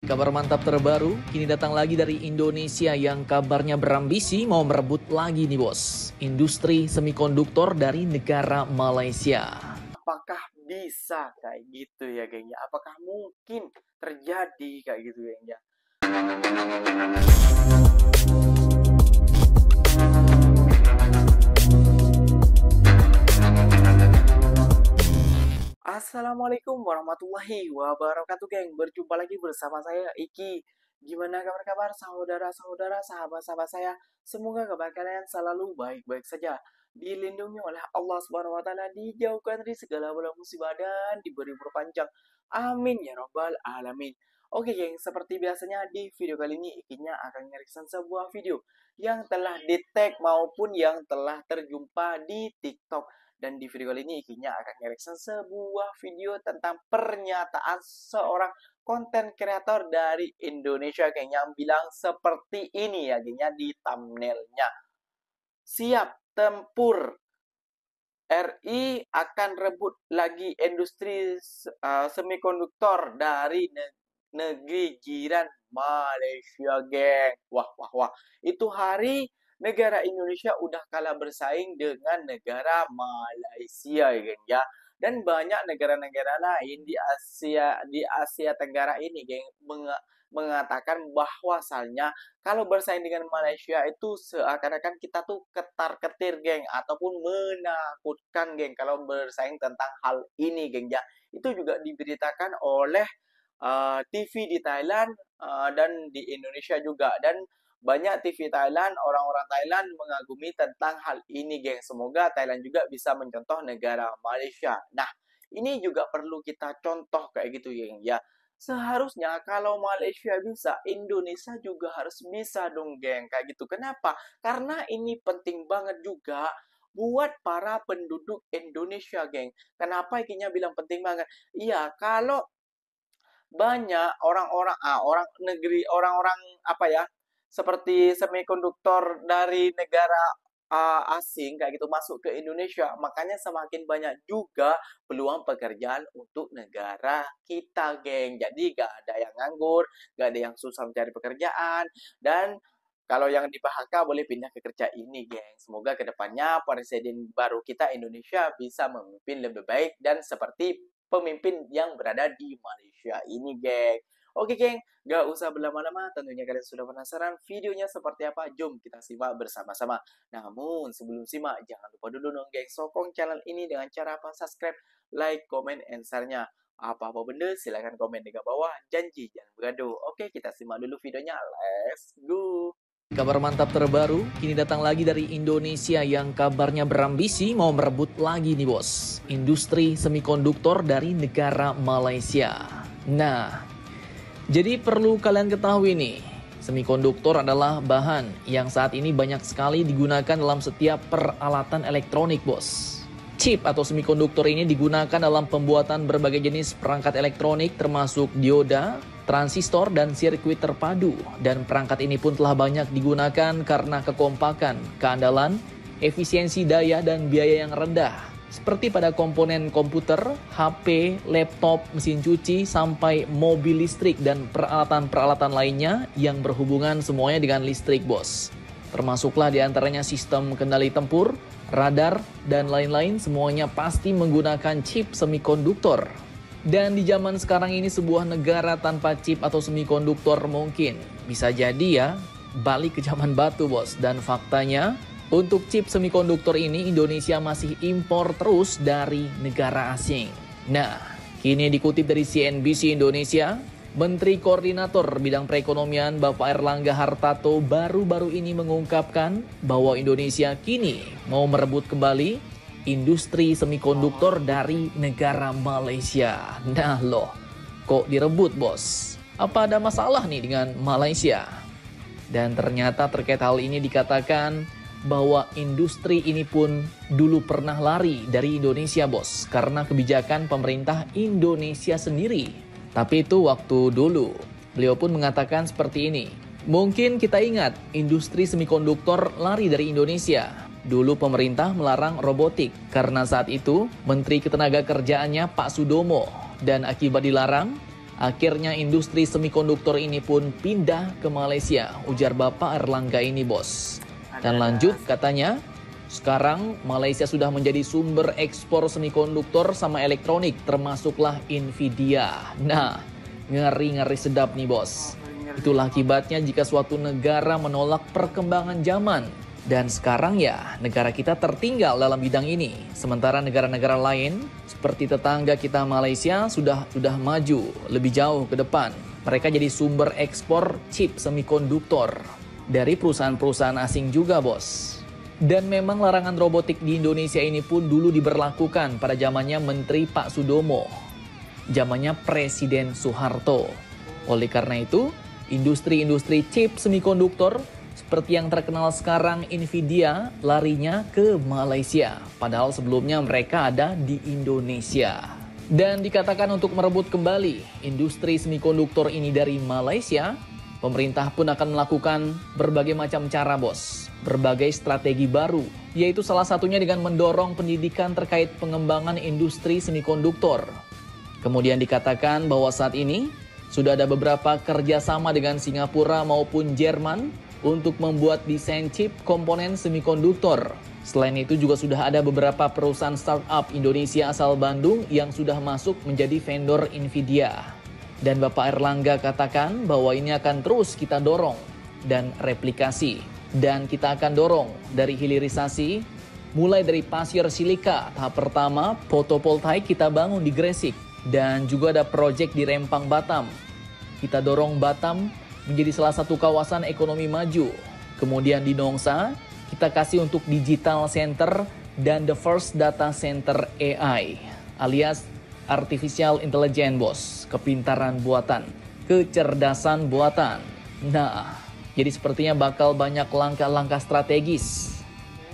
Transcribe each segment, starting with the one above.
Kabar mantap terbaru kini datang lagi dari Indonesia yang kabarnya berambisi mau merebut lagi nih bos. Industri semikonduktor dari negara Malaysia. Apakah bisa kayak gitu ya gengnya? Apakah mungkin terjadi kayak gitu gengnya? Assalamualaikum warahmatullahi wabarakatuh geng. Berjumpa lagi bersama saya Iki. Gimana kabar-kabar saudara-saudara, sahabat-sahabat saya? Semoga kabar kalian selalu baik-baik saja. Dilindungi oleh Allah Subhanahu wa taala, dijauhkan dari segala bala musibah dan diberi umur panjang. Amin ya robbal alamin. Oke geng, seperti biasanya di video kali ini Ikinya akan nge sebuah video yang telah di-tag maupun yang telah terjumpa di TikTok. Dan di video kali ini Ikinya akan nge sebuah video tentang pernyataan seorang konten kreator dari Indonesia kayaknya yang bilang seperti ini ya kayaknya di thumbnailnya. Siap tempur, RI akan rebut lagi industri semikonduktor dari negeri jiran Malaysia, geng. Wah, wah, wah. Itu hari negara Indonesia udah kalah bersaing dengan negara Malaysia, ya, geng, ya. Dan banyak negara-negara lain di Asia Tenggara ini, geng, mengatakan bahwasannya kalau bersaing dengan Malaysia itu seakan-akan kita tuh ketar-ketir, geng, ataupun menakutkan, geng, kalau bersaing tentang hal ini, geng, ya. Itu juga diberitakan oleh TV di Thailand dan di Indonesia juga. Dan banyak TV Thailand, orang-orang Thailand mengagumi tentang hal ini, geng. Semoga Thailand juga bisa mencontoh negara Malaysia. Nah, ini juga perlu kita contoh kayak gitu, geng. Ya, seharusnya kalau Malaysia bisa, Indonesia juga harus bisa dong, geng. Kayak gitu. Kenapa? Karena ini penting banget juga buat para penduduk Indonesia, geng. Kenapa ikinya bilang penting banget? Iya, kalau banyak orang-orang apa ya, seperti semikonduktor dari negara asing kayak gitu masuk ke Indonesia, makanya semakin banyak juga peluang pekerjaan untuk negara kita, geng. Jadi gak ada yang nganggur, gak ada yang susah mencari pekerjaan, dan kalau yang di PHK boleh pindah ke kerja ini, geng. Semoga kedepannya presiden baru kita Indonesia bisa memimpin lebih baik dan seperti pemimpin yang berada di Malaysia ini, geng. Oke, geng, gak usah berlama-lama. Tentunya kalian sudah penasaran videonya seperti apa. Jom kita simak bersama-sama. Namun, sebelum simak, jangan lupa dulu dong, geng. Sokong channel ini dengan cara apa? Subscribe, like, comment, and share-nya. Apa-apa benda, silahkan komen di bawah. Janji, jangan bergaduh. Oke, kita simak dulu videonya. Let's go! Kabar mantap terbaru kini datang lagi dari Indonesia yang kabarnya berambisi mau merebut lagi nih bos. Industri semikonduktor dari negara Malaysia. Nah, jadi perlu kalian ketahui nih, semikonduktor adalah bahan yang saat ini banyak sekali digunakan dalam setiap peralatan elektronik, bos. Chip atau semikonduktor ini digunakan dalam pembuatan berbagai jenis perangkat elektronik termasuk dioda, transistor, dan sirkuit terpadu. Dan perangkat ini pun telah banyak digunakan karena kekompakan, keandalan, efisiensi daya, dan biaya yang rendah. Seperti pada komponen komputer, HP, laptop, mesin cuci, sampai mobil listrik dan peralatan-peralatan lainnya yang berhubungan semuanya dengan listrik, bos. Termasuklah diantaranya sistem kendali tempur, radar, dan lain-lain, semuanya pasti menggunakan chip semikonduktor. Dan di zaman sekarang ini sebuah negara tanpa chip atau semikonduktor mungkin bisa jadi ya balik ke zaman batu, bos. Dan faktanya untuk chip semikonduktor ini Indonesia masih impor terus dari negara asing. Nah, kini dikutip dari CNBC Indonesia, Menteri Koordinator Bidang Perekonomian Bapak Erlangga Hartarto baru-baru ini mengungkapkan bahwa Indonesia kini mau merebut kembali industri semikonduktor dari negara Malaysia. Nah loh, kok direbut, bos? Apa ada masalah nih dengan Malaysia? Dan ternyata terkait hal ini dikatakan bahwa industri ini pun dulu pernah lari dari Indonesia, bos, karena kebijakan pemerintah Indonesia sendiri. Tapi itu waktu dulu. Beliau pun mengatakan seperti ini. Mungkin kita ingat industri semikonduktor lari dari Indonesia. Dulu pemerintah melarang robotik karena saat itu Menteri Ketenagakerjaannya Pak Sudomo. Dan akibat dilarang, Akhirnya industri semikonduktor ini pun pindah ke Malaysia, ujar Bapak Erlangga ini, bos. Dan lanjut katanya, sekarang Malaysia sudah menjadi sumber ekspor semikonduktor sama elektronik, termasuklah Nvidia. Nah, ngeri-ngeri sedap nih, bos. Itulah akibatnya jika suatu negara menolak perkembangan zaman. Dan sekarang ya, negara kita tertinggal dalam bidang ini. Sementara negara-negara lain, seperti tetangga kita Malaysia, sudah maju lebih jauh ke depan. Mereka jadi sumber ekspor chip semikonduktor dari perusahaan-perusahaan asing juga, bos. Dan memang larangan robotik di Indonesia ini pun dulu diberlakukan pada zamannya Menteri Pak Sudomo, zamannya Presiden Soeharto. Oleh karena itu, industri-industri chip semikonduktor seperti yang terkenal sekarang Nvidia larinya ke Malaysia. Padahal sebelumnya mereka ada di Indonesia. Dan dikatakan untuk merebut kembali industri semikonduktor ini dari Malaysia, pemerintah pun akan melakukan berbagai macam cara, bos. Berbagai strategi baru, yaitu salah satunya dengan mendorong pendidikan terkait pengembangan industri semikonduktor. Kemudian dikatakan bahwa saat ini sudah ada beberapa kerjasama dengan Singapura maupun Jerman untuk membuat desain chip komponen semikonduktor. Selain itu juga sudah ada beberapa perusahaan startup Indonesia asal Bandung yang sudah masuk menjadi vendor Nvidia. Dan Bapak Erlangga katakan bahwa ini akan terus kita dorong dan replikasi. Dan kita akan dorong dari hilirisasi, mulai dari pasir silika tahap pertama, fotovoltaik kita bangun di Gresik. Dan juga ada proyek di Rempang, Batam. Kita dorong Batam menjadi salah satu kawasan ekonomi maju. Kemudian di Nongsa, kita kasih untuk digital center dan the first data center AI, alias artificial intelligence, bos, kepintaran buatan, kecerdasan buatan. Nah, jadi sepertinya bakal banyak langkah-langkah strategis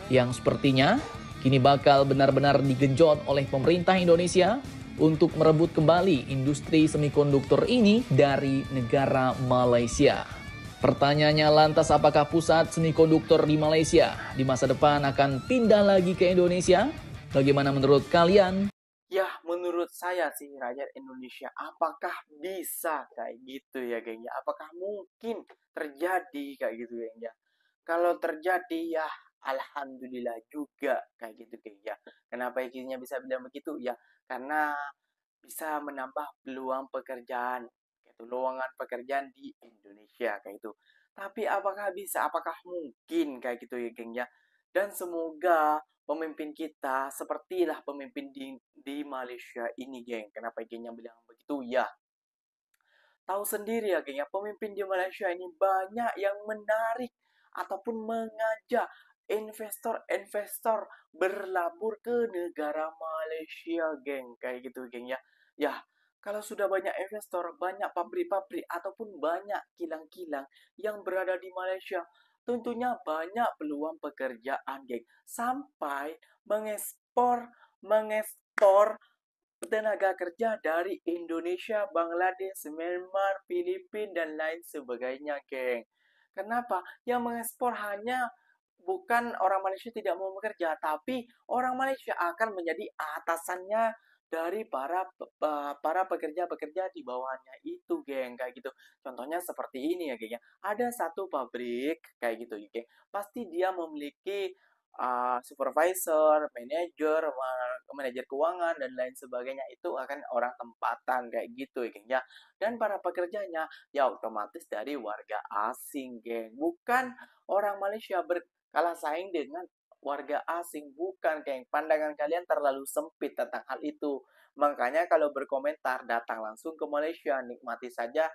yang sepertinya kini bakal benar-benar digenjot oleh pemerintah Indonesia untuk merebut kembali industri semikonduktor ini dari negara Malaysia. Pertanyaannya lantas, apakah pusat semikonduktor di Malaysia di masa depan akan pindah lagi ke Indonesia? Bagaimana menurut kalian? Ya, menurut saya sih rakyat Indonesia, apakah bisa kayak gitu ya, geng ya? Apakah mungkin terjadi kayak gitu, geng ya? Kalau terjadi ya, alhamdulillah juga kayak gitu, geng ya. Kenapa ikinya bisa bilang begitu? Ya, karena bisa menambah peluang pekerjaan, gitu, lowongan pekerjaan di Indonesia kayak itu. Tapi apakah bisa? Apakah mungkin kayak gitu ya, geng ya? Dan semoga pemimpin kita sepertilah pemimpin di Malaysia ini, geng. Kenapa gengnya bilang begitu? Ya, tahu sendiri ya, geng ya, pemimpin di Malaysia ini banyak yang menarik ataupun mengajak investor-investor berlabur ke negara Malaysia, geng. Kayak gitu, geng ya. Ya, kalau sudah banyak investor, banyak pabrik-pabrik ataupun banyak kilang-kilang yang berada di Malaysia, tentunya banyak peluang pekerjaan, geng. Sampai mengekspor tenaga kerja dari Indonesia, Bangladesh, Myanmar, Filipina, dan lain sebagainya, geng. Kenapa? Yang mengekspor hanya bukan orang Malaysia tidak mau bekerja, tapi orang Malaysia akan menjadi atasannya dari para pekerja-pekerja di bawahnya itu, geng, kayak gitu. Contohnya seperti ini ya, geng ya. Ada satu pabrik kayak gitu, geng. Pasti dia memiliki supervisor, manajer keuangan dan lain sebagainya, itu akan orang tempatan kayak gitu ya, geng ya. Dan para pekerjanya ya otomatis dari warga asing, geng. Bukan orang Malaysia berkalah saing dengan warga asing, bukan, geng. Pandangan kalian terlalu sempit tentang hal itu. Makanya kalau berkomentar, datang langsung ke Malaysia, nikmati saja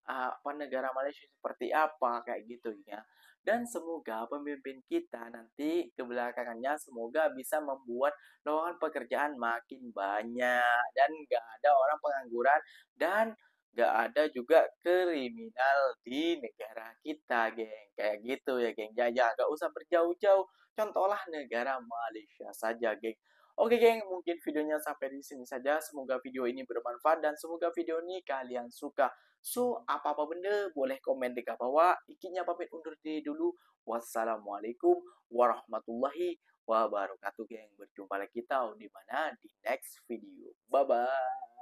apa negara Malaysia seperti apa kayak gitu ya. Dan semoga pemimpin kita nanti kebelakangannya semoga bisa membuat lowongan pekerjaan makin banyak dan nggak ada orang pengangguran dan nggak ada juga kriminal di negara kita, geng. Kayak gitu ya, geng. Ya, ya, nggak usah berjauh-jauh. Contohlah negara Malaysia saja, geng. Oke, geng, mungkin videonya sampai di sini saja. Semoga video ini bermanfaat dan semoga video ini kalian suka. So, apa-apa benda boleh komen di bawah. Ikinya pamit undur diri dulu. Wassalamualaikum warahmatullahi wabarakatuh, geng. Berjumpa lagi kita di mana di next video. Bye-bye.